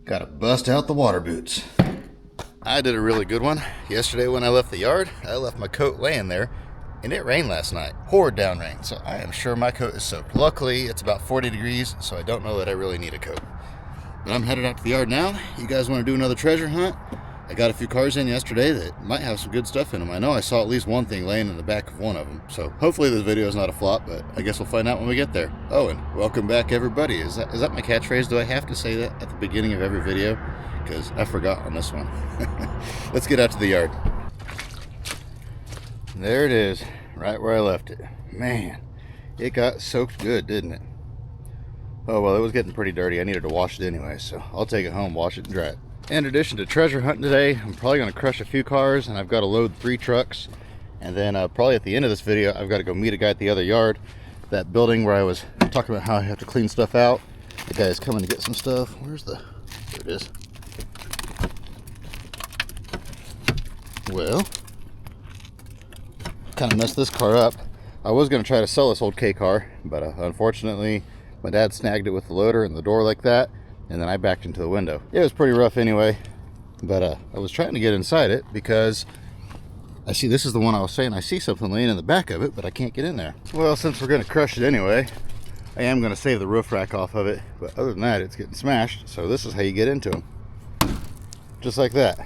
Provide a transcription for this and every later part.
Gotta bust out the water boots. I did a really good one. Yesterday when I left the yard, I left my coat laying there, and it rained last night. Poured down rain, so I am sure my coat is soaked. Luckily, it's about 40 degrees, so I don't know that I really need a coat. But I'm headed out to the yard now. You guys want to do another treasure hunt? I got a few cars in yesterday that might have some good stuff in them. I know I saw at least one thing laying in the back of one of them. So hopefully this video is not a flop, but I guess we'll find out when we get there. Oh, and welcome back everybody. Is that my catchphrase? Do I have to say that at the beginning of every video? Because I forgot on this one. Let's get out to the yard. There it is, right where I left it. Man, it got soaked good, didn't it? Oh, well, it was getting pretty dirty. I needed to wash it anyway, so I'll take it home, wash it, and dry it. In addition to treasure hunting today, I'm probably going to crush a few cars, and I've got to load 3 trucks. And then probably at the end of this video, I've got to go meet a guy at the other yard. That building where I was talking about how I have to clean stuff out. The guy is coming to get some stuff. Where's the... There it is. Well, kind of messed this car up. I was going to try to sell this old K car, but unfortunately, my dad snagged it with the loader and the door like that. And then I backed into the window. It was pretty rough anyway, but I was trying to get inside it because I see, this is the one I was saying, I see something laying in the back of it, but I can't get in there. Well, since we're going to crush it anyway, I am going to save the roof rack off of it, but other than that, it's getting smashed. So this is how you get into them. Just like that.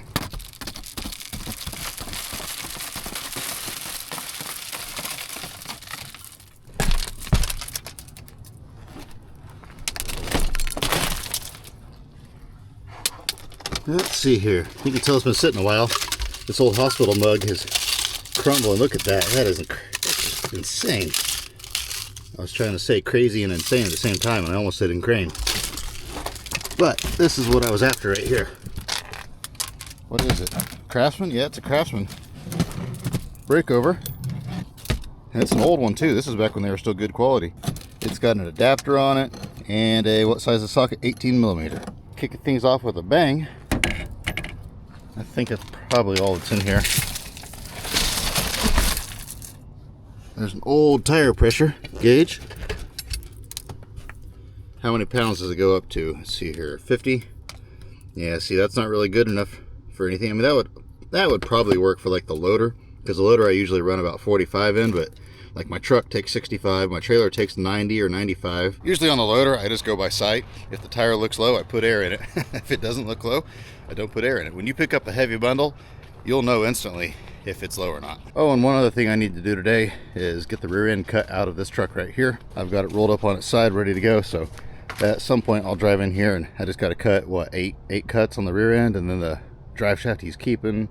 Let's see here. You can tell it's been sitting a while. This old hospital mug is crumbling. Look at that. That is insane. I was trying to say crazy and insane at the same time, and I almost said insane. But this is what I was after right here. What is it? Craftsman? Yeah, it's a Craftsman breakover. And it's an old one too. This is back when they were still good quality. It's got an adapter on it and a, what size of socket? 18mm. Kicking things off with a bang. I think that's probably all that's in here. There's an old tire pressure gauge. How many pounds does it go up to? Let's see here, 50. Yeah, see, that's not really good enough for anything. I mean, that would probably work for like the loader, because the loader I usually run about 45 in, but like my truck takes 65, my trailer takes 90 or 95. Usually on the loader, I just go by sight. If the tire looks low, I put air in it. If it doesn't look low, I don't put air in it. When you pick up a heavy bundle, you'll know instantly if it's low or not. Oh, and one other thing I need to do today is get the rear end cut out of this truck right here. I've got it rolled up on its side, ready to go. So at some point I'll drive in here and I just got to cut, what, eight cuts on the rear end, and then the drive shaft he's keeping.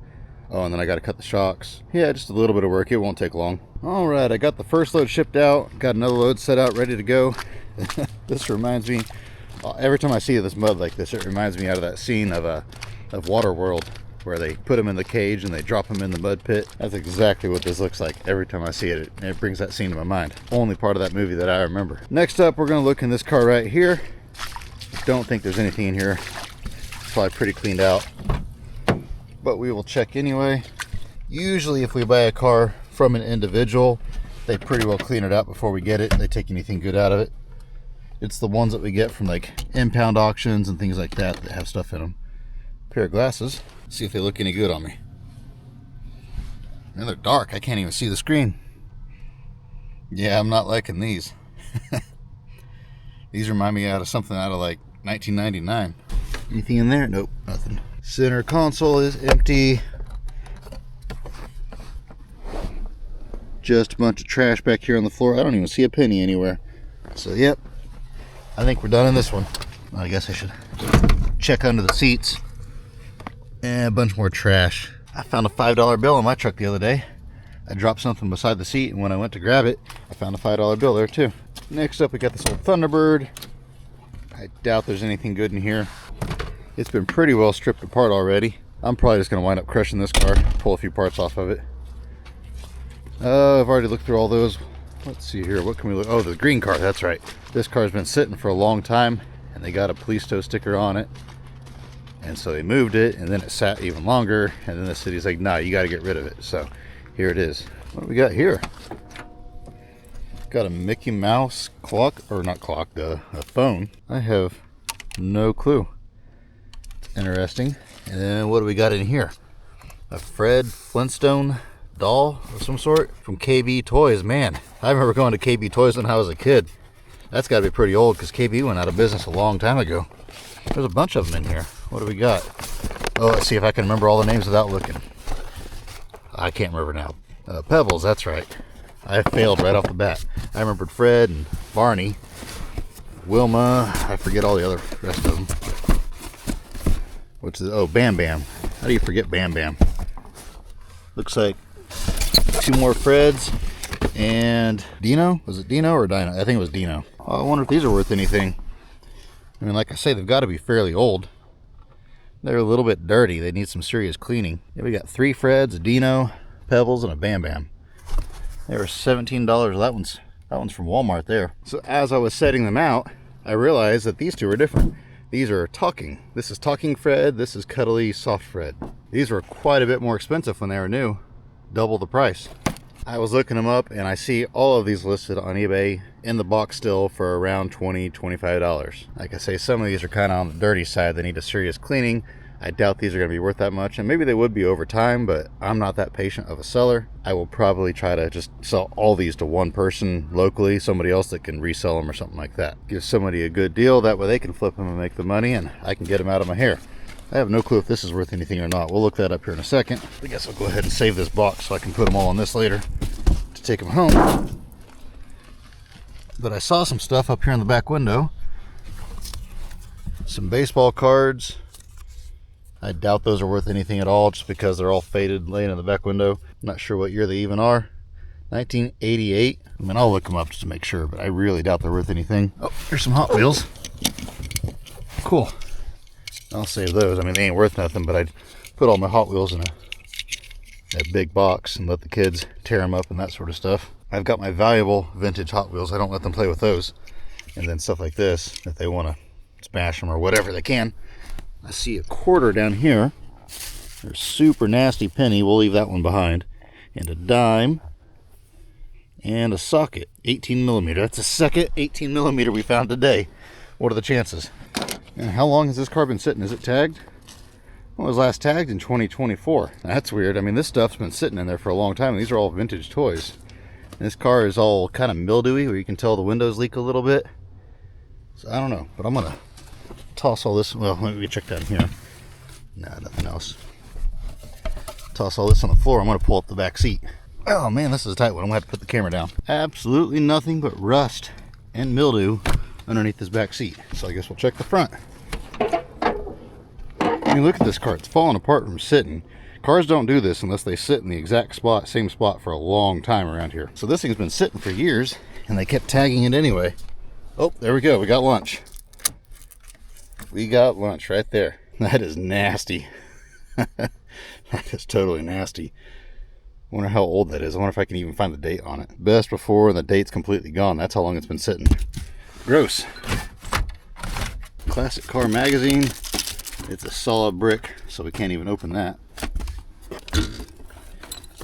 Oh, and then I got to cut the shocks. Yeah, just a little bit of work. It won't take long. All right, I got the first load shipped out. Got another load set out, ready to go. This reminds me, every time I see this mud like this, it reminds me out of that scene of Waterworld, where they put them in the cage and they drop them in the mud pit. That's exactly what this looks like every time I see it. It brings that scene to my mind. Only part of that movie that I remember. Next up, we're going to look in this car right here. Don't think there's anything in here. It's probably pretty cleaned out, but we will check anyway. Usually if we buy a car from an individual, they pretty well clean it out before we get it. They take anything good out of it. It's the ones that we get from like impound auctions and things like that that have stuff in them. Pair of glasses. See if they look any good on me. And they're dark. I can't even see the screen. Yeah, I'm not liking these. These remind me out of something out of like 1999. Anything in there? Nope, nothing. Center console is empty. Just a bunch of trash back here on the floor. I don't even see a penny anywhere. So, yep. I think we're done in this one. I guess I should check under the seats. And a bunch more trash. I found a $5 bill in my truck the other day. I dropped something beside the seat, and when I went to grab it, I found a $5 bill there too. Next up, we got this old Thunderbird. I doubt there's anything good in here. It's been pretty well stripped apart already. I'm probably just going to wind up crushing this car, pull a few parts off of it. I've already looked through all those. Let's see here, what can we look? Oh, the green car, that's right. This car's been sitting for a long time, and they got a police tow sticker on it. And so they moved it, and then it sat even longer, and then the city's like, nah, you got to get rid of it. So here it is. What do we got here? Got a Mickey Mouse clock, or not clock, a phone. I have no clue. interesting. And then what do we got in here? A Fred Flintstone doll of some sort from KB Toys. Man, I remember going to KB Toys when I was a kid. That's got to be pretty old because KB went out of business a long time ago. There's a bunch of them in here. What do we got? Oh, let's see if I can remember all the names without looking. I can't remember now. Pebbles, that's right. I failed right off the bat. I remembered Fred and Barney, Wilma. I forget all the other rest of them. Oh, Bam Bam. How do you forget Bam Bam? Looks like 2 more Freds and Dino. Was it Dino or Dino? I think it was Dino. Oh, I wonder if these are worth anything. I mean, like I say, they've got to be fairly old. They're a little bit dirty. They need some serious cleaning. Yeah, we got 3 Freds, a Dino, Pebbles, and a Bam Bam. They were $17. That one's from Walmart there. So as I was setting them out, I realized that these 2 are different. These are talking. This is talking Fred. This is cuddly soft Fred. These were quite a bit more expensive when they were new. Double the price. I was looking them up and I see all of these listed on eBay in the box still for around $20, $25. Like I say, some of these are kind of on the dirty side. They need a serious cleaning. I doubt these are going to be worth that much, and maybe they would be over time, but I'm not that patient of a seller. I will probably try to just sell all these to one person locally, somebody else that can resell them or something like that. Give somebody a good deal, that way they can flip them and make the money, and I can get them out of my hair. I have no clue if this is worth anything or not. We'll look that up here in a second. I guess I'll go ahead and save this box so I can put them all in this later to take them home. But I saw some stuff up here in the back window. Some baseball cards. I doubt those are worth anything at all just because they're all faded laying in the back window. I'm not sure what year they even are. 1988. I mean, I'll look them up just to make sure, but I really doubt they're worth anything. Oh, here's some Hot Wheels. Cool. I'll save those. I mean, they ain't worth nothing, but I'd put all my Hot Wheels in a big box and let the kids tear them up and that sort of stuff. I've got my valuable vintage Hot Wheels. I don't let them play with those. And then stuff like this, if they want to smash them or whatever they can. I see a quarter down here. There's a super nasty penny. We'll leave that one behind. And a dime. And a socket. 18 millimeter. That's the second 18 millimeter we found today. What are the chances? And how long has this car been sitting? Is it tagged? Well, it was last tagged in 2024. That's weird. I mean, this stuff's been sitting in there for a long time. These are all vintage toys. And this car is all kind of mildewy, where you can tell the windows leak a little bit. So I don't know, but I'm going to toss all this. Well, let me check down here. Nah, nothing else. Toss all this on the floor. I'm going to pull up the back seat. Oh man, this is a tight one. I'm going to have to put the camera down. Absolutely nothing but rust and mildew underneath this back seat. So I guess we'll check the front. I mean, look at this car. It's falling apart from sitting. Cars don't do this unless they sit in the exact spot, same spot for a long time around here. So this thing's been sitting for years and they kept tagging it anyway. Oh, there we go. We got lunch. We got lunch right there. That is nasty. That is totally nasty. I wonder how old that is. I wonder if I can even find the date on it. Best before and the date's completely gone. That's how long it's been sitting. Gross. Classic Car Magazine. It's a solid brick, so we can't even open that.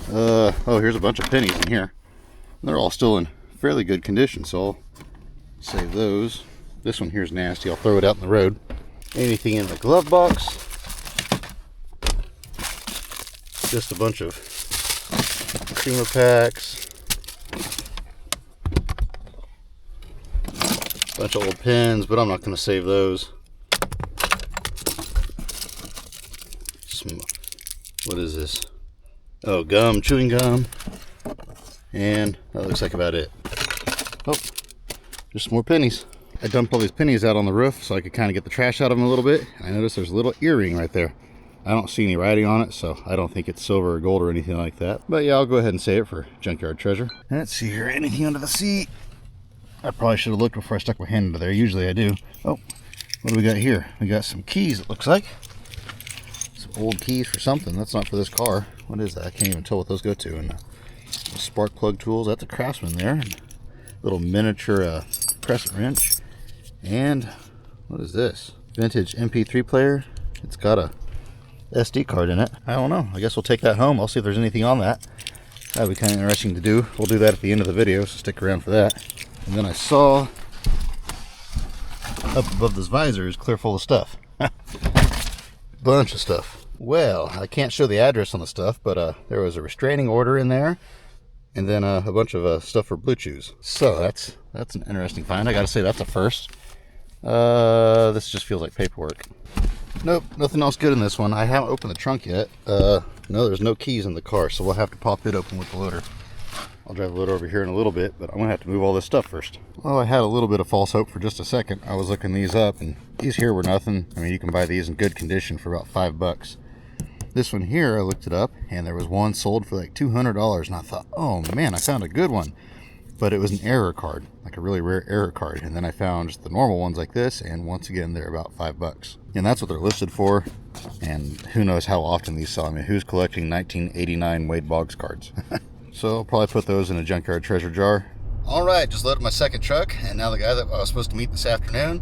Oh, here's a bunch of pennies in here. They're all still in fairly good condition, so I'll save those. This one here is nasty. I'll throw it out in the road. Anything in the glove box? Just a bunch of creamer packs. Bunch of old pens, but I'm not going to save those. What is this? Oh, gum, chewing gum. And that looks like about it. Oh, just more pennies. I dumped all these pennies out on the roof so I could kind of get the trash out of them a little bit. I noticed there's a little earring right there. I don't see any writing on it, so I don't think it's silver or gold or anything like that. But yeah, I'll go ahead and save it for Junkyard Treasure. Let's see here, anything under the seat? I probably should have looked before I stuck my hand into there. Usually I do. Oh, what do we got here? We got some keys, it looks like. Some old keys for something. That's not for this car. What is that? I can't even tell what those go to. And spark plug tools. That's a Craftsman there. And little miniature crescent wrench. And what is this? Vintage MP3 player. It's got a SD card in it. I don't know. I guess we'll take that home. I'll see if there's anything on that. That'd be kind of interesting to do. We'll do that at the end of the video, so stick around for that. And then I saw up above this visor is clear full of stuff. bunch of stuff. Well, I can't show the address on the stuff, but there was a restraining order in there, and then a bunch of stuff for Blue Chews. So that's an interesting find. I gotta say, that's a first. This just feels like paperwork. Nope, nothing else good in this one. I haven't opened the trunk yet. No, there's no keys in the car, so we'll have to pop it open with the loader. I'll drive the loader over here in a little bit, but I'm gonna have to move all this stuff first. Well, I had a little bit of false hope for just a second. I was looking these up, and these here were nothing. I mean, you can buy these in good condition for about $5. This one here, I looked it up, and there was one sold for like $200, and I thought, oh man, I found a good one. But it was an error card, like a really rare error card. And then I found the normal ones like this, and once again, they're about $5. And that's what they're listed for. And who knows how often these sell. I mean, who's collecting 1989 Wade Boggs cards? So I'll probably put those in a junkyard treasure jar. All right, just loaded my second truck, and now the guy that I was supposed to meet this afternoon,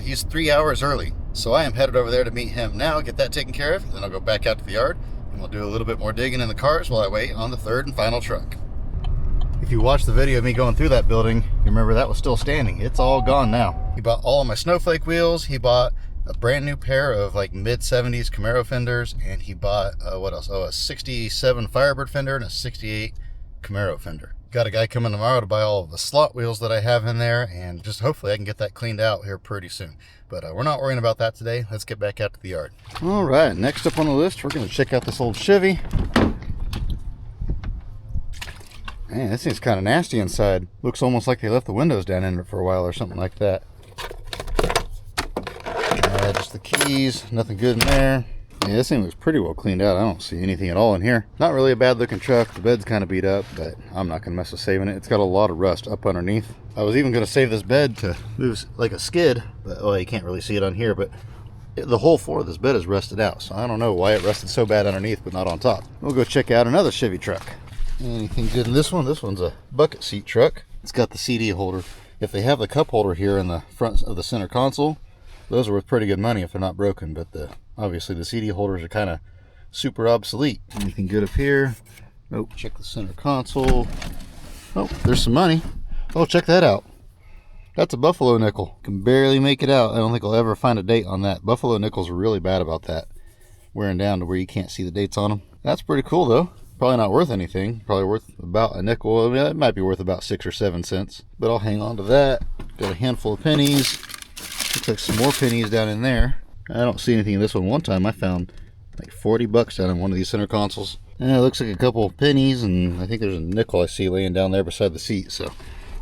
he's 3 hours early. So I am headed over there to meet him now, get that taken care of, and then I'll go back out to the yard, and we'll do a little bit more digging in the cars while I wait on the third and final truck. If you watched the video of me going through that building, you remember that was still standing. It's all gone now. He bought all of my snowflake wheels. He bought a brand new pair of like mid-70s Camaro fenders, and he bought what else? Oh, a 67 Firebird fender and a 68 Camaro fender. Got a guy coming tomorrow to buy all of the slot wheels that I have in there, and just hopefully I can get that cleaned out here pretty soon. But we're not worrying about that today. Let's get back out to the yard. All right, next up on the list, we're going to check out this old Chevy. Man, this thing's kind of nasty inside. Looks almost like they left the windows down in it for a while or something like that. Just the keys, nothing good in there. Yeah, this thing looks pretty well cleaned out. I don't see anything at all in here. Not really a bad looking truck. The bed's kind of beat up, but I'm not going to mess with saving it. It's got a lot of rust up underneath. I was even going to save this bed to move like a skid, but well, you can't really see it on here, but the whole floor of this bed is rusted out. So I don't know why it rusted so bad underneath, but not on top. We'll go check out another Chevy truck. Anything good in this one? This one's a bucket seat truck. It's got the CD holder. If they have the cup holder here in the front of the center console, those are worth pretty good money if they're not broken, but obviously the CD holders are kind of super obsolete. Anything good up here? Nope. Check the center console. Oh, there's some money. Oh, check that out. That's a Buffalo nickel. Can barely make it out. I don't think I'll ever find a date on that. Buffalo nickels are really bad about that, wearing down to where you can't see the dates on them. That's pretty cool though. Probably not worth anything. Probably worth about a nickel. I mean, it might be worth about 6 or 7 cents, but I'll hang on to that. Got a handful of pennies. Looks like some more pennies down in there. I don't see anything in this one. One time I found like $40 down in one of these center consoles. And it looks like a couple of pennies, and I think there's a nickel I see laying down there beside the seat. So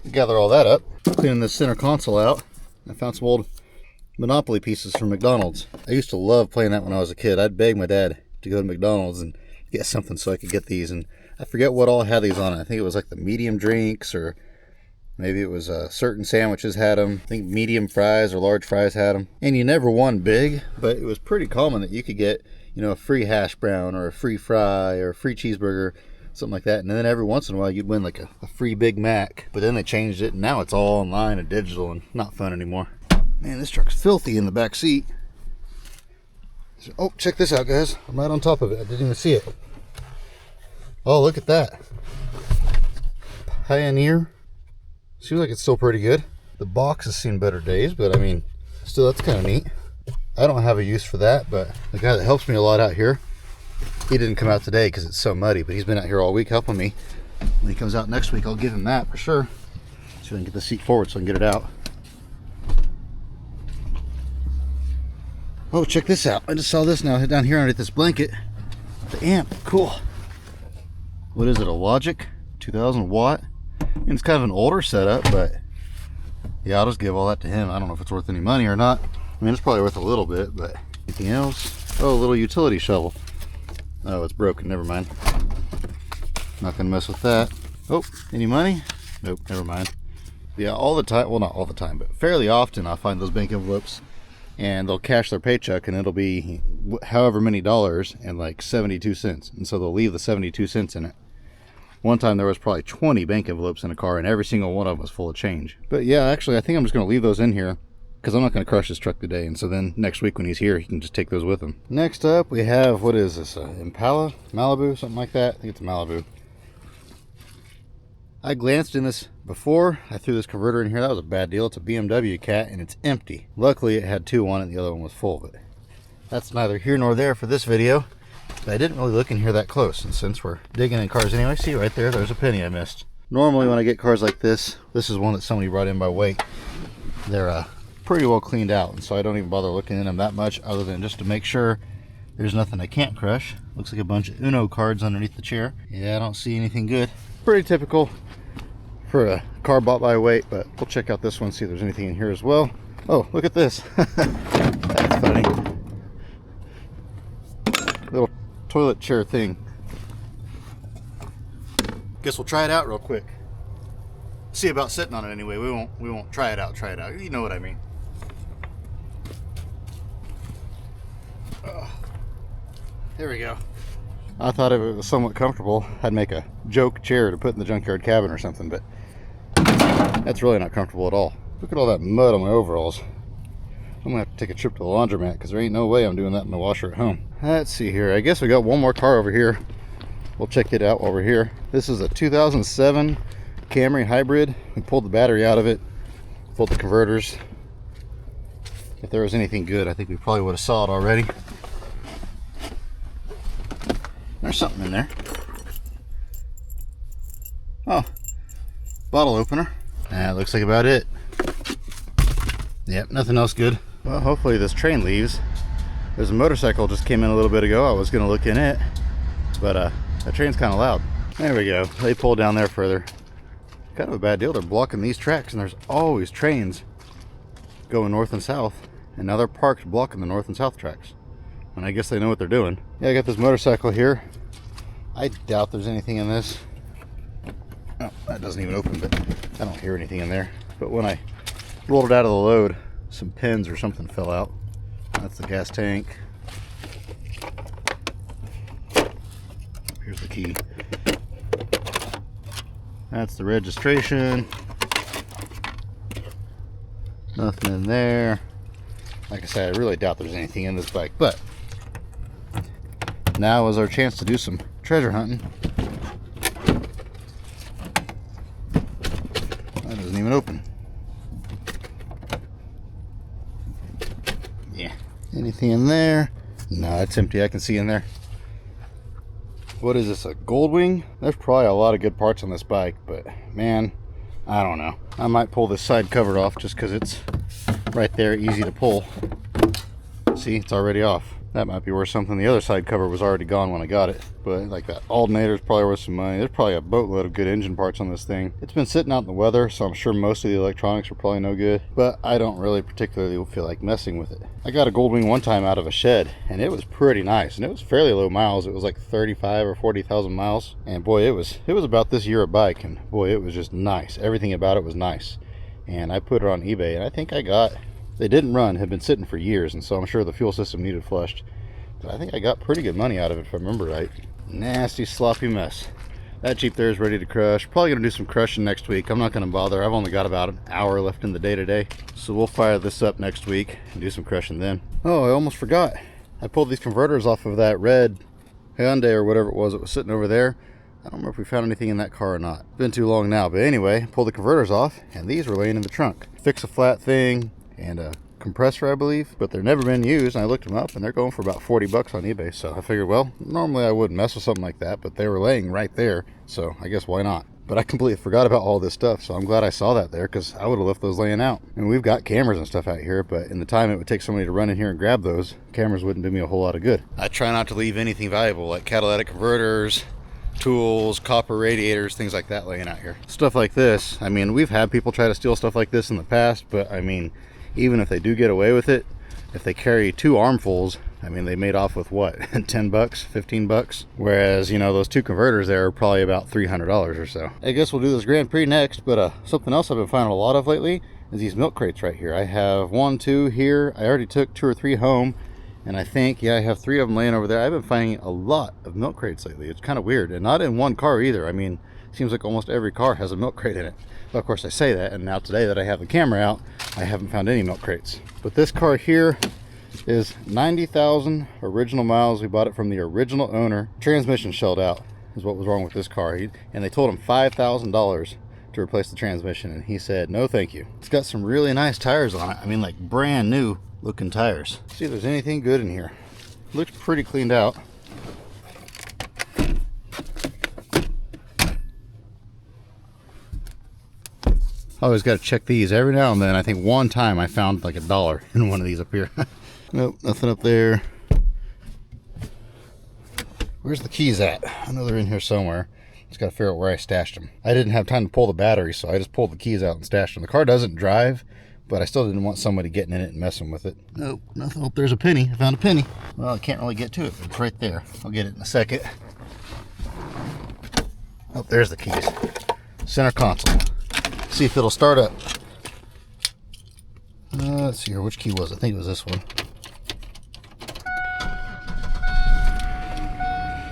I'll gather all that up. Cleaning this center console out, I found some old Monopoly pieces from McDonald's. I used to love playing that when I was a kid. I'd beg my dad to go to McDonald's and get something so I could get these, and I forget what all had these on it. I think it was like the medium drinks, or maybe it was certain sandwiches had them. I think medium fries or large fries had them. And you never won big, but it was pretty common that you could get, you know, a free hash brown or a free fry or a free cheeseburger, something like that. And then every once in a while you'd win like a free Big Mac. But then they changed it, and now it's all online and digital and not fun anymore. Man, this truck's filthy in the back seat. Oh, check this out, guys. I'm right on top of it. I didn't even see it. Oh, look at that. Pioneer. Seems like it's still pretty good. The box has seen better days, but I mean, still, that's kind of neat. I don't have a use for that, but the guy that helps me a lot out here, he didn't come out today because it's so muddy, but he's been out here all week helping me. When he comes out next week, I'll give him that for sure. See if I can get the seat forward so I can get it out. Oh, check this out. I just saw this now down here underneath this blanket. The amp, cool. What is it, a Logic 2000 watt? And it's kind of an older setup, but yeah, I'll just give all that to him. I don't know if it's worth any money or not. I mean, it's probably worth a little bit, but anything else? Oh, a little utility shovel. Oh, it's broken, never mind. Not gonna mess with that. Oh, any money? Nope, never mind. Yeah, all the time, well, not all the time, but fairly often I find those bank envelopes, and they'll cash their paycheck, and it'll be however many dollars and like 72 cents. And so they'll leave the 72 cents in it. One time there was probably 20 bank envelopes in a car, and every single one of them was full of change. But yeah, actually, I think I'm just going to leave those in here because I'm not going to crush this truck today. And so then next week when he's here, he can just take those with him. Next up, we have, what is this? Impala? Malibu? Something like that? I think it's a Malibu. I glanced in this before. I threw this converter in here. That was a bad deal. It's a BMW Cat, and it's empty. Luckily, it had 2 on it, and the other one was full. But that's neither here nor there for this video. But I didn't really look in here that close, and since we're digging in cars anyway, see right there, there's a penny I missed. Normally when I get cars like this is one that somebody brought in by weight. They're pretty well cleaned out, and so I don't even bother looking in them that much, other than just to make sure there's nothing I can't crush. Looks like a bunch of Uno cards underneath the chair. Yeah, I don't see anything good. Pretty typical for a car bought by weight, but we'll check out this one, see if there's anything in here as well. Oh, look at this. That's funny. Little toilet chair thing. Guess we'll try it out real quick. See about sitting on it anyway. We won't try it out. You know what I mean. There we go. I thought if it was somewhat comfortable, I'd make a joke chair to put in the junkyard cabin or something, but that's really not comfortable at all. Look at all that mud on my overalls. I'm gonna have to take a trip to the laundromat because there ain't no way I'm doing that in the washer at home. Let's see here. I guess we got one more car over here. We'll check it out while we're here. This is a 2007 Camry hybrid. We pulled the battery out of it, pulled the converters. If there was anything good, I think we probably would have saw it already. There's something in there. Oh, bottle opener. That looks like about it. Yep, nothing else good. Well, hopefully this train leaves. There's a motorcycle just came in a little bit ago. I was gonna look in it, but that train's kind of loud. There we go. They pulled down there further. Kind of a bad deal. They're blocking these tracks, and there's always trains going north and south, and now they're parked blocking the north and south tracks. And I guess they know what they're doing. Yeah, I got this motorcycle here. I doubt there's anything in this. Oh, that doesn't even open, but I don't hear anything in there. But when I rolled it out of the load, some pins or something fell out. That's the gas tank. Here's the key. That's the registration. Nothing in there. Like I said, I really doubt there's anything in this bike, but now is our chance to do some treasure hunting. That doesn't even open. Yeah. Anything in there? No, it's empty. I can see in there. What is this, a Goldwing? There's probably a lot of good parts on this bike, but man, I don't know. I might pull this side cover off just because it's right there, easy to pull. See, it's already off. That might be worth something. The other side cover was already gone when I got it, but like that alternator's probably worth some money. There's probably a boatload of good engine parts on this thing. It's been sitting out in the weather, so I'm sure most of the electronics are probably no good, but I don't really particularly feel like messing with it. I got a Goldwing one time out of a shed, and it was pretty nice, and it was fairly low miles. It was like 35 or 40,000 miles, and boy, it was about this year a bike, and boy, it was just nice. Everything about it was nice, and I put it on eBay, and I think I got, they didn't run, had been sitting for years, and so I'm sure the fuel system needed flushed. But I think I got pretty good money out of it if I remember right. Nasty, sloppy mess. That Jeep there is ready to crush. Probably going to do some crushing next week. I'm not going to bother. I've only got about an hour left in the day today. So we'll fire this up next week and do some crushing then. Oh, I almost forgot. I pulled these converters off of that red Hyundai or whatever it was that was sitting over there. I don't remember if we found anything in that car or not. Been too long now. But anyway, pulled the converters off, and these were laying in the trunk. Fix a flat thing and a compressor, I believe, but they're never been used, and I looked them up and they're going for about 40 bucks on eBay. So I figured, well, normally I wouldn't mess with something like that, but they were laying right there, so I guess why not. But I completely forgot about all this stuff, so I'm glad I saw that there, because I would have left those laying out. And we've got cameras and stuff out here, but in the time it would take somebody to run in here and grab those, cameras wouldn't do me a whole lot of good. I try not to leave anything valuable like catalytic converters, tools, copper radiators, things like that laying out here. Stuff like this, I mean, we've had people try to steal stuff like this in the past, but I mean, even if they do get away with it, if they carry 2 armfuls, I mean, they made off with what, 10 bucks, 15 bucks? Whereas, you know, those 2 converters there are probably about $300 or so. I guess we'll do this Grand Prix next, but something else I've been finding a lot of lately is these milk crates right here. I have 1, 2 here. I already took 2 or 3 home, and I think, yeah, I have 3 of them laying over there. I've been finding a lot of milk crates lately. It's kind of weird, and not in one car either. I mean, it seems like almost every car has a milk crate in it. Well, of course I say that, and now today that I have the camera out, I haven't found any milk crates. But this car here is 90,000 original miles. We bought it from the original owner. Transmission shelled out is what was wrong with this car. And they told him $5,000 to replace the transmission, and he said, no thank you. It's got some really nice tires on it. I mean, like brand new looking tires. See if there's anything good in here. Looks pretty cleaned out. Always got to check these every now and then. I think one time I found like $1 in one of these up here. Nope, nothing up there. Where's the keys at? I know they're in here somewhere. Just got to figure out where I stashed them. I didn't have time to pull the battery, so I just pulled the keys out and stashed them. The car doesn't drive, but I still didn't want somebody getting in it and messing with it. Nope, nothing. Oh, there's a penny. I found a penny. Well, I can't really get to it, but it's right there. I'll get it in a second. Oh, there's the keys. Center console. See if it'll start up. Let's see here. Which key was it? I think it was this one.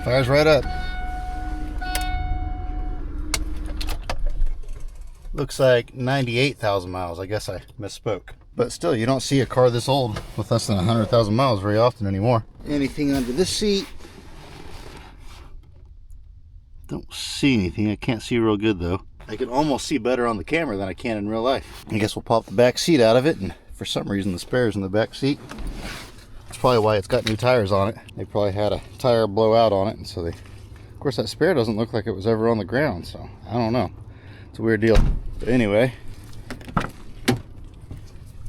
Fires right up. Looks like 98,000 miles. I guess I misspoke. But still, you don't see a car this old with less than 100,000 miles very often anymore. Anything under this seat? Don't see anything. I can't see real good though. I can almost see better on the camera than I can in real life. I guess we'll pop the back seat out of it, and for some reason the spare's in the back seat. That's probably why it's got new tires on it. They probably had a tire blowout on it, and so they... Of course, that spare doesn't look like it was ever on the ground, so I don't know. It's a weird deal. But anyway,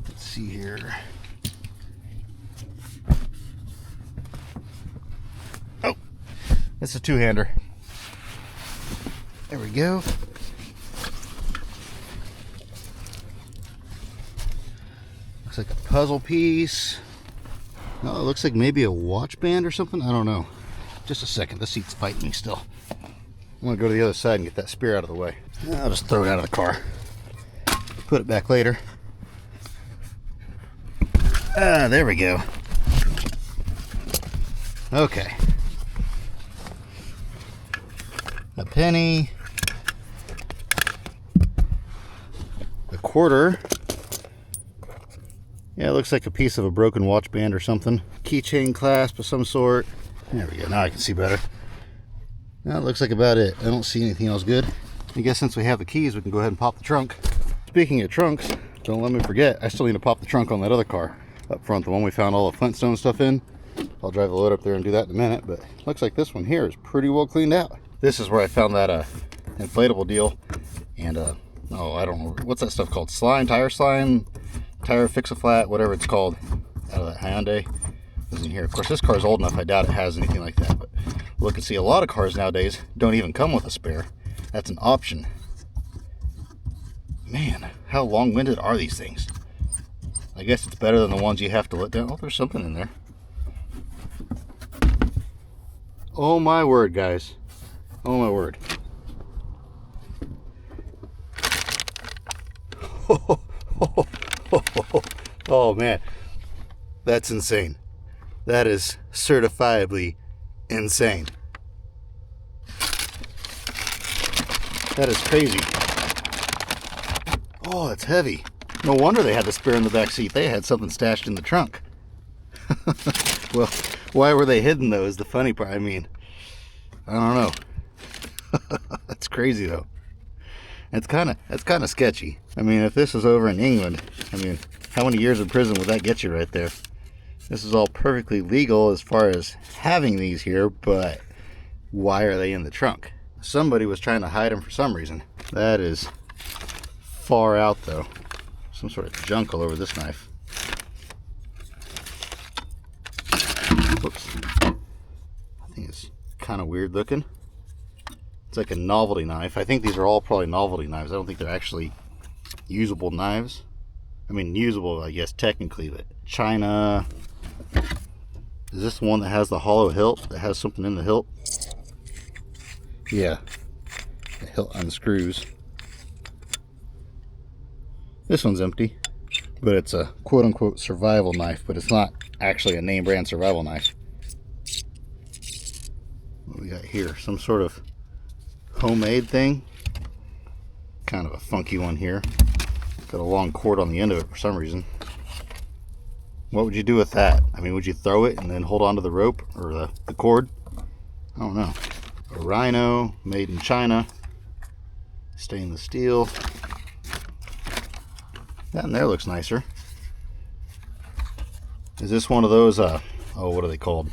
let's see here. Oh, it's a two-hander. There we go. Looks like a puzzle piece. Oh, it looks like maybe a watch band or something. I don't know. Just a second. The seat's fighting me still. I'm going to go to the other side and get that spear out of the way. I'll just throw it out of the car. Put it back later. Ah, there we go. Okay. A penny. A quarter. Yeah, it looks like a piece of a broken watch band or something. Keychain clasp of some sort. There we go. Now I can see better. That looks like about it. I don't see anything else good. I guess since we have the keys, we can go ahead and pop the trunk. Speaking of trunks, don't let me forget, I still need to pop the trunk on that other car up front, the one we found all the Flintstone stuff in. I'll drive the load up there and do that in a minute, but looks like this one here is pretty well cleaned out. This is where I found that inflatable deal, and oh, I don't know, what's that stuff called? Slime, tire fix-a-flat, whatever it's called, out of that Hyundai. Is in here. Of course, this car is old enough, I doubt it has anything like that, but look and see, a lot of cars nowadays don't even come with a spare. That's an option. Man, how long-winded are these things? I guess it's better than the ones you have to let down. Oh, there's something in there. Oh my word, guys. Oh my word. Oh man, that's insane. That is certifiably insane. That is crazy. Oh, it's heavy. No wonder they had the spare in the back seat. They had something stashed in the trunk. Well, why were they hidden though is the funny part. I mean, I don't know. That's crazy though. That's kind of sketchy. I mean, if this is over in England, I mean, how many years in prison would that get you right there? This is all perfectly legal as far as having these here, but why are they in the trunk? Somebody was trying to hide them for some reason. That is far out though. Some sort of junk all over this knife. Whoops. I think it's kind of weird looking. It's like a novelty knife. I think these are all probably novelty knives. I don't think they're actually usable knives. I mean, usable, I guess, technically, but China. Is this the one that has the hollow hilt? That has something in the hilt? Yeah. The hilt unscrews. This one's empty, but it's a quote-unquote survival knife, but it's not actually a name brand survival knife. What we got here? Some sort of homemade thing. Kind of a funky one here. Got a long cord on the end of it for some reason. What would you do with that? I mean, would you throw it and then hold on to the rope or the cord? I don't know. A rhino made in China. Stainless steel. That in there looks nicer. Is this one of those, oh, what are they called?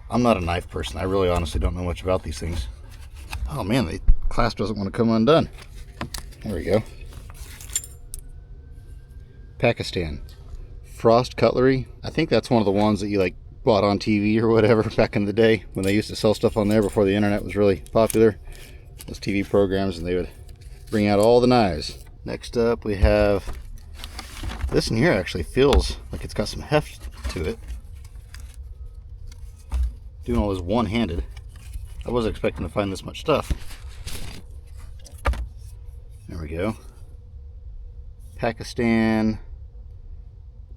I'm not a knife person. I really honestly don't know much about these things. Oh man, the clasp doesn't want to come undone. There we go. Pakistan. Frost cutlery. I think that's one of the ones that you like bought on TV or whatever back in the day when they used to sell stuff on there before the internet was really popular. Those TV programs, and they would bring out all the knives. Next up we have this in here. Actually feels like it's got some heft to it. Doing all this one-handed. I wasn't expecting to find this much stuff. There we go. Pakistan.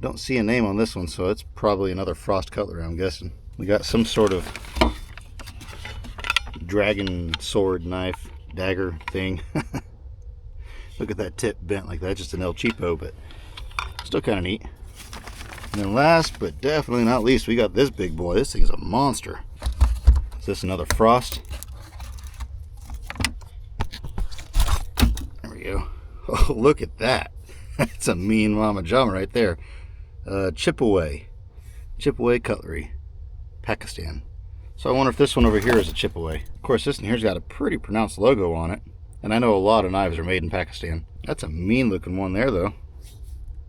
Don't see a name on this one, so it's probably another Frost cutlery, I'm guessing. We got some sort of dragon sword knife, dagger thing. Look at that tip bent like that, just an El Cheapo, but still kind of neat. And then last but definitely not least, we got this big boy. This thing's a monster. Is this another Frost? There we go. Oh, look at that. That's a mean mama jama right there. Chip away cutlery, Pakistan. So I wonder if this one over here is a chip away. Of course, this one here's got a pretty pronounced logo on it, and I know a lot of knives are made in Pakistan. That's a mean looking one there though.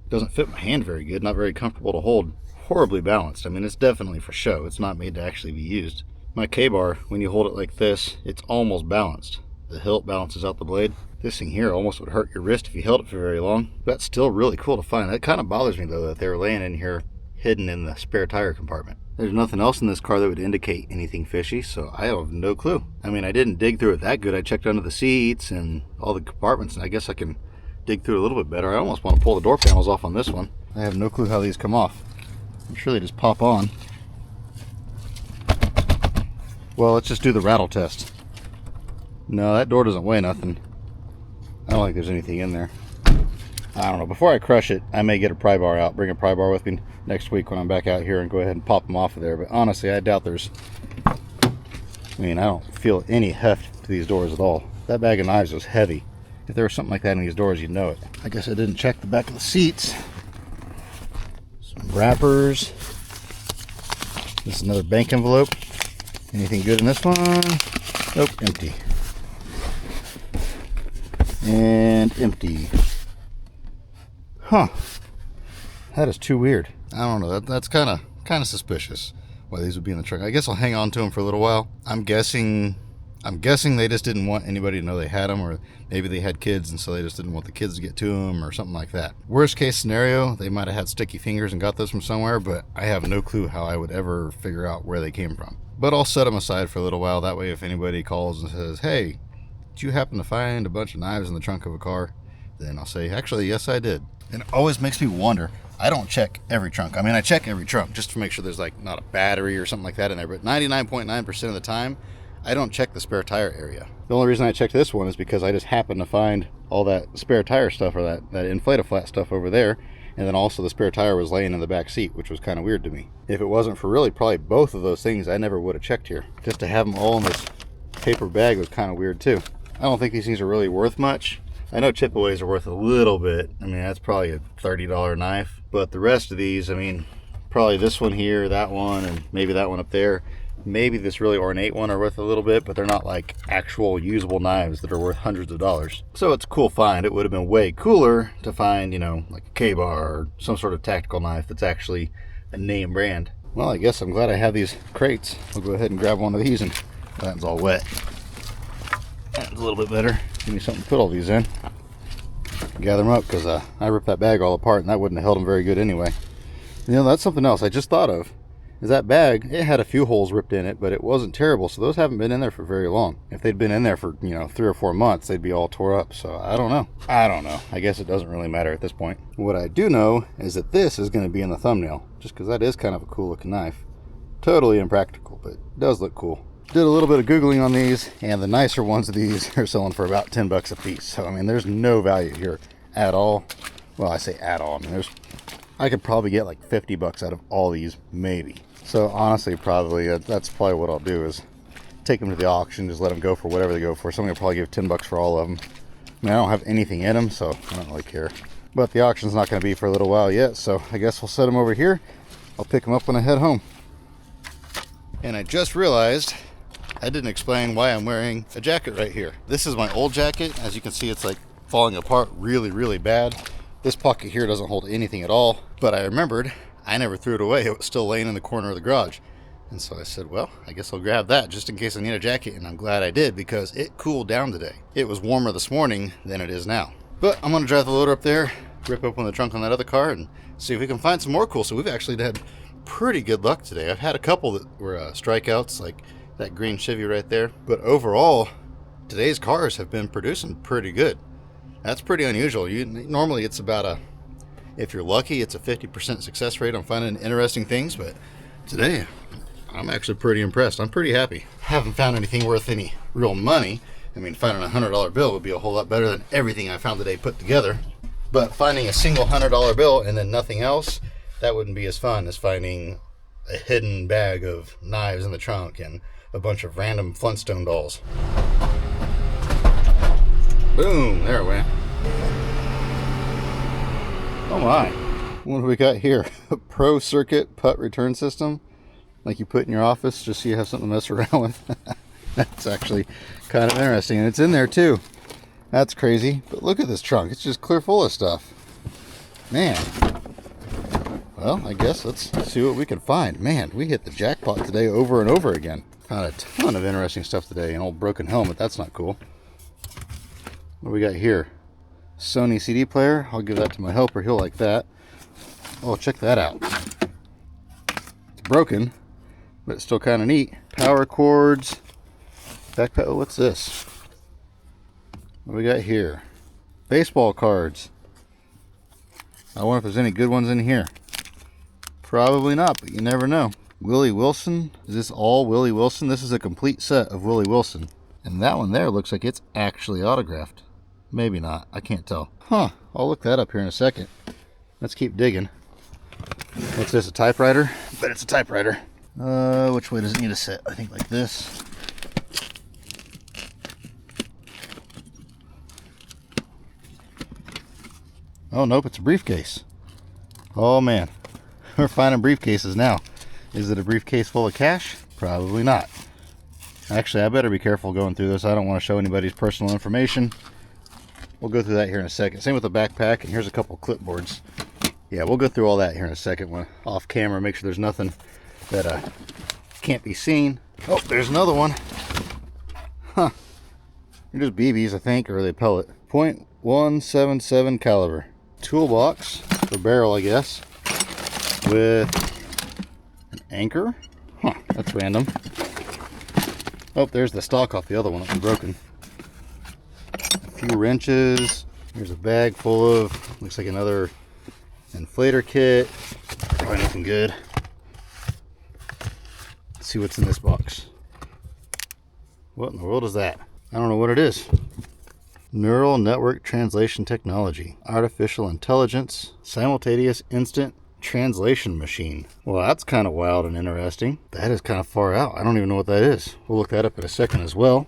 Doesn't fit my hand very good, not very comfortable to hold, horribly balanced. I mean, it's definitely for show, it's not made to actually be used. My K-bar, when you hold it like this, it's almost balanced. The hilt balances out the blade. This thing here almost would hurt your wrist if you held it for very long. That's still really cool to find. That kind of bothers me though, that they were laying in here hidden in the spare tire compartment. There's nothing else in this car that would indicate anything fishy, so I have no clue. I mean, I didn't dig through it that good. I checked under the seats and all the compartments, and I guess I can dig through it a little bit better. I almost want to pull the door panels off on this one. I have no clue how these come off. I'm sure they just pop on. Well, let's just do the rattle test. No, that door doesn't weigh nothing. I don't think there's anything in there. I don't know. Before I crush it, I may get a pry bar out. Bring a pry bar with me next week when I'm back out here and go ahead and pop them off of there. But honestly, I doubt there's... I mean, I don't feel any heft to these doors at all. That bag of knives was heavy. If there was something like that in these doors, you'd know it. I guess I didn't check the back of the seats. Some wrappers. This is another bank envelope. Anything good in this one? Nope, empty. And empty. Huh. That is too weird. I don't know. That's kind of suspicious why these would be in the trunk. I guess I'll hang on to them for a little while. I'm guessing they just didn't want anybody to know they had them, or maybe they had kids and so they just didn't want the kids to get to them or something like that. Worst case scenario, they might have had sticky fingers and got those from somewhere, but I have no clue how I would ever figure out where they came from. But I'll set them aside for a little while. That way if anybody calls and says, hey, did you happen to find a bunch of knives in the trunk of a car? Then I'll say, actually, yes, I did. And it always makes me wonder. I don't check every trunk. I mean, I check every trunk just to make sure there's like not a battery or something like that in there. But 99.9% of the time, I don't check the spare tire area. The only reason I checked this one is because I just happened to find all that spare tire stuff, or that inflate-a-flat stuff over there. And then also the spare tire was laying in the back seat, which was kind of weird to me. If it wasn't for really probably both of those things, I never would have checked here. Just to have them all in this paper bag was kind of weird too. I don't think these things are really worth much. I know chip-aways are worth a little bit. I mean, that's probably a $30 knife. But the rest of these, I mean, probably this one here, that one, and maybe that one up there. Maybe this really ornate one are worth a little bit, but they're not like actual usable knives that are worth hundreds of dollars. So it's a cool find. It would have been way cooler to find, you know, like a K-bar or some sort of tactical knife that's actually a name brand. Well, I guess I'm glad I have these crates. I'll go ahead and grab one of these, and that's all wet. That's a little bit better. Give me something to put all these in. Gather them up, because I ripped that bag all apart, and that wouldn't have held them very good anyway. You know, that's something else I just thought of. Is that bag, it had a few holes ripped in it, but it wasn't terrible, so those haven't been in there for very long. If they'd been in there for, you know, 3 or 4 months, they'd be all tore up, so I don't know. I guess it doesn't really matter at this point. What I do know is that this is going to be in the thumbnail, just because that is kind of a cool looking knife. Totally impractical, but it does look cool. Did a little bit of Googling on these, and the nicer ones of these are selling for about 10 bucks a piece. So, I mean, there's no value here at all. Well, I say at all. I mean, I could probably get like 50 bucks out of all these, maybe. So, honestly, probably, that's probably what I'll do is take them to the auction, just let them go for whatever they go for. Somebody will probably give 10 bucks for all of them. I mean, I don't have anything in them, so I don't really care. But the auction's not going to be for a little while yet, so I guess we'll set them over here. I'll pick them up when I head home. And I just realized I didn't explain why I'm wearing a jacket right here. This is my old jacket. As you can see, it's like falling apart really, really bad. This pocket here doesn't hold anything at all, but I remembered I never threw it away. It was still laying in the corner of the garage. And so I said, well, I guess I'll grab that just in case I need a jacket. And I'm glad I did, because it cooled down today. It was warmer this morning than it is now. But I'm gonna drive the loader up there, rip open the trunk on that other car, and see if we can find some more cool. So we've actually had pretty good luck today. I've had a couple that were strikeouts, like that green Chevy right there. But overall, today's cars have been producing pretty good. That's pretty unusual. Normally it's about if you're lucky, it's a 50% success rate on finding interesting things. But today, I'm actually pretty impressed. I'm pretty happy. Haven't found anything worth any real money. I mean, finding a $100 bill would be a whole lot better than everything I found today put together. But finding a single $100 bill and then nothing else, that wouldn't be as fun as finding a hidden bag of knives in the trunk and a bunch of random Flintstone dolls. Boom, there it went. Oh my. What do we got here? A Pro Circuit putt return system, like you put in your office just so you have something to mess around with. That's actually kind of interesting, and it's in there too. That's crazy. But look at this trunk. It's just clear full of stuff. Man. Well, I guess let's see what we can find. Man, we hit the jackpot today over and over again. Found a ton of interesting stuff today. An old broken helmet. That's not cool. What do we got here? Sony CD player. I'll give that to my helper. He'll like that. Oh, check that out. It's broken, but it's still kind of neat. Power cords. Backpack. Oh, what's this? What do we got here? Baseball cards. I wonder if there's any good ones in here. Probably not, but you never know. Willie Wilson. Is this all Willie Wilson? This is a complete set of Willie Wilson. And that one there looks like it's actually autographed. Maybe not. I can't tell. Huh. I'll look that up here in a second. Let's keep digging. What's this? A typewriter? But it's a typewriter. Which way does it need to sit? I think like this. Oh, nope, it's a briefcase. Oh, man. We're finding briefcases now. Is it a briefcase full of cash? Probably not. Actually, I better be careful going through this. I don't want to show anybody's personal information. We'll go through that here in a second. Same with the backpack, and here's a couple clipboards. Yeah, we'll go through all that here in a second. When off camera, make sure there's nothing that can't be seen. Oh, there's another one. Huh. They're just BBs, I think, or are they pellet? .177 caliber. Toolbox for barrel, I guess, with an anchor. Huh, that's random. Oh, there's the stock off the other one that was broken. A few wrenches. Here's a bag full of, looks like another inflator kit. Probably nothing good. Let's see what's in this box. What in the world is that? I don't know what it is. Neural network translation technology, artificial intelligence, simultaneous instant translation machine. Well, that's kind of wild and interesting. That is kind of far out. I don't even know what that is. We'll look that up in a second as well.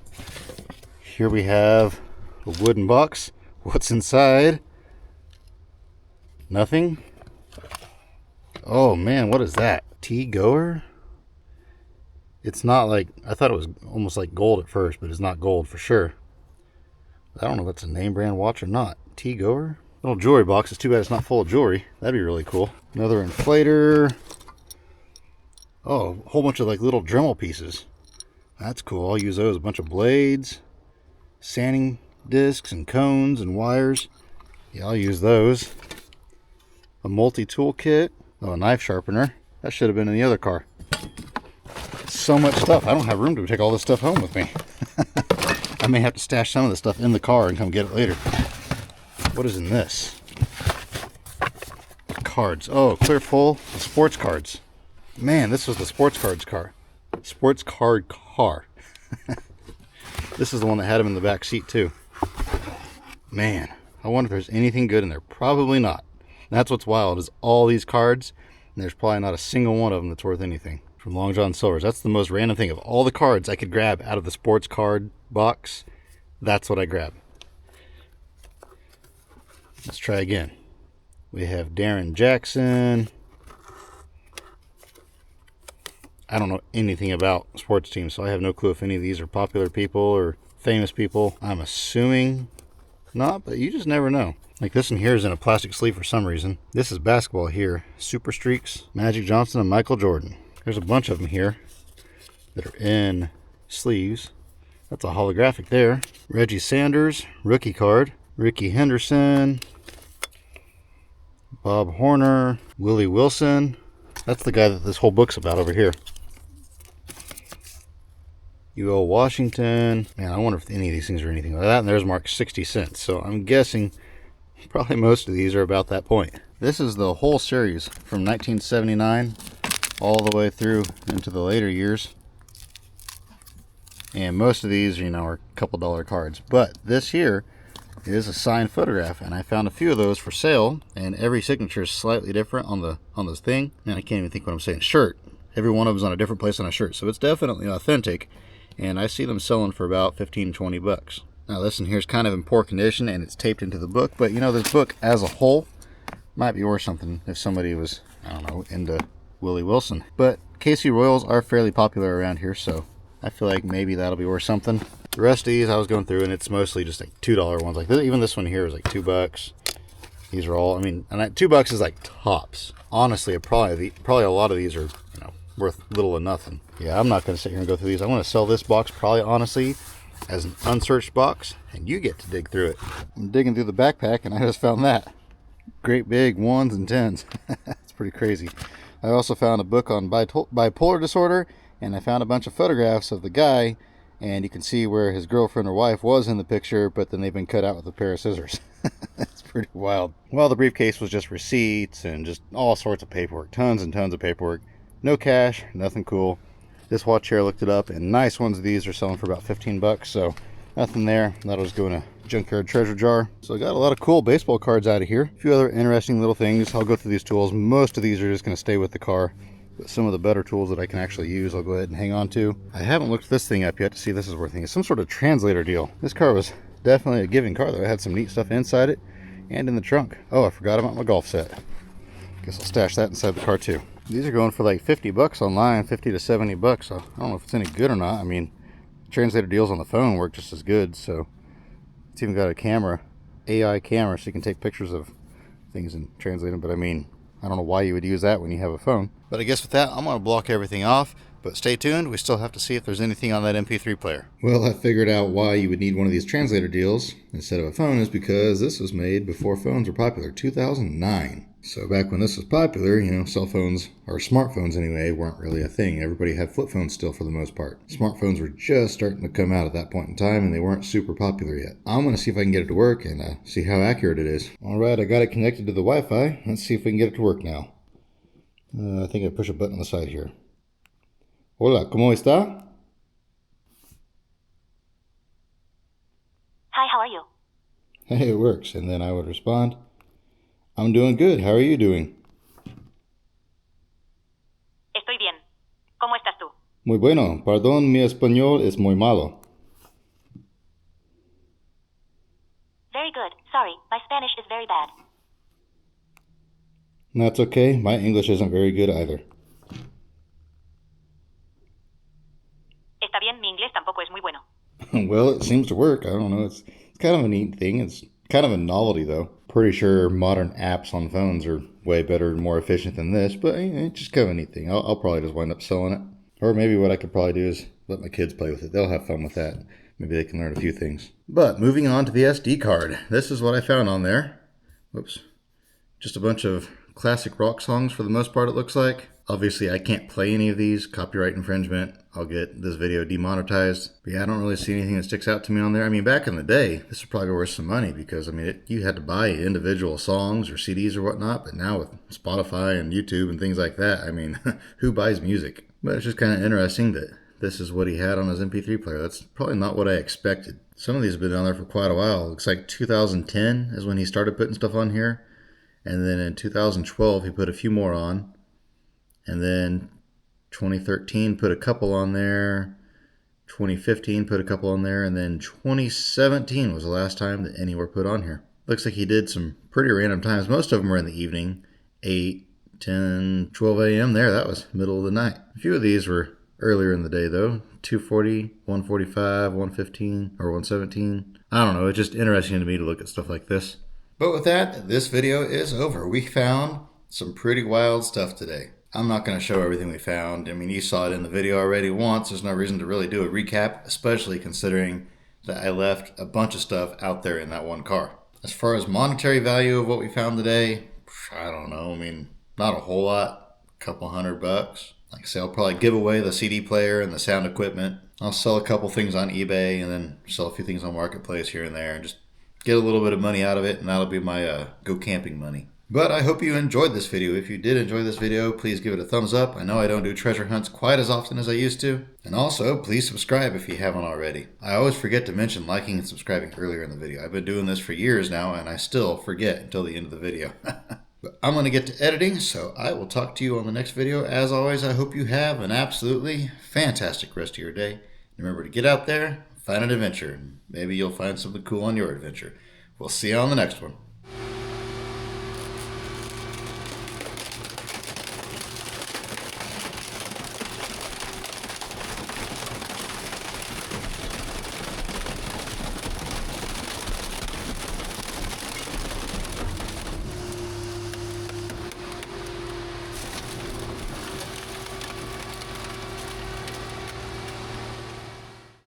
Here we have a wooden box. What's inside? Nothing. Oh man, what is that? T-Goer? It's not like, I thought it was almost like gold at first, but it's not gold for sure. I don't know if that's a name brand watch or not. T-Goer? Little jewelry box. It's too bad it's not full of jewelry. That'd be really cool. Another inflator. Oh, a whole bunch of like little Dremel pieces. That's cool. I'll use those. A bunch of blades, sanding discs and cones and wires. Yeah, I'll use those. A multi-tool kit. Oh, a knife sharpener. That should have been in the other car. So much stuff. I don't have room to take all this stuff home with me. I may have to stash some of this stuff in the car and come get it later. What is in this? Cards. Oh, clear full of sports cards. Man, this was the sports cards car. Sports card car. This is the one that had them in the back seat too. Man, I wonder if there's anything good in there. Probably not. That's what's wild, is all these cards, and there's probably not a single one of them that's worth anything. From Long John Silver's. That's the most random thing. Of all the cards I could grab out of the sports card box, that's what I grabbed. Let's try again. We have Darren Jackson. I don't know anything about sports teams, so I have no clue if any of these are popular people or famous people. I'm assuming not, but you just never know. Like this one here is in a plastic sleeve for some reason. This is basketball here. Super Streaks, Magic Johnson, and Michael Jordan. There's a bunch of them here that are in sleeves. That's a holographic there. Reggie Sanders, rookie card. Ricky Henderson, Bob Horner, Willie Wilson. That's the guy that this whole book's about over here. UL Washington. Man, I wonder if any of these things are anything like that. And there's marked 60 cents. So I'm guessing probably most of these are about that point. This is the whole series from 1979 all the way through into the later years. And most of these, you know, are a couple dollar cards. But this here is a signed photograph, and I found a few of those for sale, and every signature is slightly different on this thing. And I can't even think what I'm saying. Shirt. Every one of them is on a different place on a shirt. So it's definitely authentic. And I see them selling for about 15, 20 bucks. Now this one here is kind of in poor condition and it's taped into the book, but you know, this book as a whole might be worth something if somebody was, I don't know, into Willie Wilson. But KC Royals are fairly popular around here, so I feel like maybe that'll be worth something. The rest of these I was going through and it's mostly just like $2 ones. Like even this one here is like $2. These are all, I mean, and $2 is like tops. Honestly, probably a lot of these are, you know, worth little or nothing. Yeah, I'm not going to sit here and go through these. I want to sell this box probably, honestly, as an unsearched box, and you get to dig through it. I'm digging through the backpack, and I just found that. Great big 1s and 10s. It's pretty crazy. I also found a book on bipolar disorder, and I found a bunch of photographs of the guy, and you can see where his girlfriend or wife was in the picture, but then they've been cut out with a pair of scissors. That's pretty wild. Well, the briefcase was just receipts and just all sorts of paperwork. Tons and tons of paperwork. No cash, nothing cool. This watch here, looked it up, and nice ones of these are selling for about 15 bucks, so nothing there. That'll just go in a junkyard treasure jar. So I got a lot of cool baseball cards out of here. A few other interesting little things. I'll go through these tools. Most of these are just going to stay with the car, but some of the better tools that I can actually use, I'll go ahead and hang on to. I haven't looked this thing up yet to see if this is worth anything. It's some sort of translator deal. This car was definitely a giving car, though. It had some neat stuff inside it and in the trunk. Oh, I forgot about my golf set. Guess I'll stash that inside the car too. These are going for like 50 bucks online, 50 to 70 bucks. So I don't know if it's any good or not. I mean, translator deals on the phone work just as good. So it's even got a camera, AI camera, so you can take pictures of things and translate them. But I mean, I don't know why you would use that when you have a phone. But I guess with that, I'm going to block everything off. But stay tuned. We still have to see if there's anything on that MP3 player. Well, I figured out why you would need one of these translator deals instead of a phone is because this was made before phones were popular, 2009. So back when this was popular, you know, cell phones, or smartphones anyway, weren't really a thing. Everybody had flip phones still for the most part. Smartphones were just starting to come out at that point in time, and they weren't super popular yet. I'm going to see if I can get it to work and see how accurate it is. All right, I got it connected to the Wi-Fi. Let's see if we can get it to work now. I think I push a button on the side here. Hola, ¿cómo está? Hi, how are you? Hey, it works. And then I would respond, I'm doing good. How are you doing? Estoy bien. ¿Cómo estás tú? Muy bueno. Perdón, mi español es muy malo. Very good. Sorry, my Spanish is very bad. That's okay. My English isn't very good either. Está bien, mi inglés tampoco es muy bueno. Well, it seems to work. I don't know. It's kind of a neat thing. It's kind of a novelty, though. Pretty sure modern apps on phones are way better and more efficient than this, but it's just kind of a neat thing. I'll probably just wind up selling it. Or maybe what I could probably do is let my kids play with it. They'll have fun with that. Maybe they can learn a few things. But moving on to the SD card. This is what I found on there. Whoops. Just a bunch of classic rock songs for the most part, it looks like. Obviously, I can't play any of these. Copyright infringement. I'll get this video demonetized. But yeah, I don't really see anything that sticks out to me on there. I mean, back in the day, this would probably be worth some money because, I mean, you had to buy individual songs or CDs or whatnot. But now with Spotify and YouTube and things like that, I mean, who buys music? But it's just kind of interesting that this is what he had on his MP3 player. That's probably not what I expected. Some of these have been on there for quite a while. Looks like 2010 is when he started putting stuff on here. And then in 2012, he put a few more on. And then 2013 put a couple on there. 2015 put a couple on there. And then 2017 was the last time that any were put on here. Looks like he did some pretty random times. Most of them were in the evening, 8, 10, 12 a.m. there. That was middle of the night. A few of these were earlier in the day though. 2:40, 1:45, 1:15, or 1:17. I don't know. It's just interesting to me to look at stuff like this. But with that, this video is over. We found some pretty wild stuff today. I'm not going to show everything we found. I mean, you saw it in the video already once. There's no reason to really do a recap, especially considering that I left a bunch of stuff out there in that one car. As far as monetary value of what we found today, I don't know. I mean, not a whole lot, a couple $100. Like I say, I'll probably give away the CD player and the sound equipment. I'll sell a couple things on eBay and then sell a few things on Marketplace here and there and just get a little bit of money out of it, and that'll be my go camping money. But I hope you enjoyed this video. If you did enjoy this video, please give it a thumbs up. I know I don't do treasure hunts quite as often as I used to. And also, please subscribe if you haven't already. I always forget to mention liking and subscribing earlier in the video. I've been doing this for years now, and I still forget until the end of the video. But I'm going to get to editing, so I will talk to you on the next video. As always, I hope you have an absolutely fantastic rest of your day. Remember to get out there, find an adventure, and maybe you'll find something cool on your adventure. We'll see you on the next one.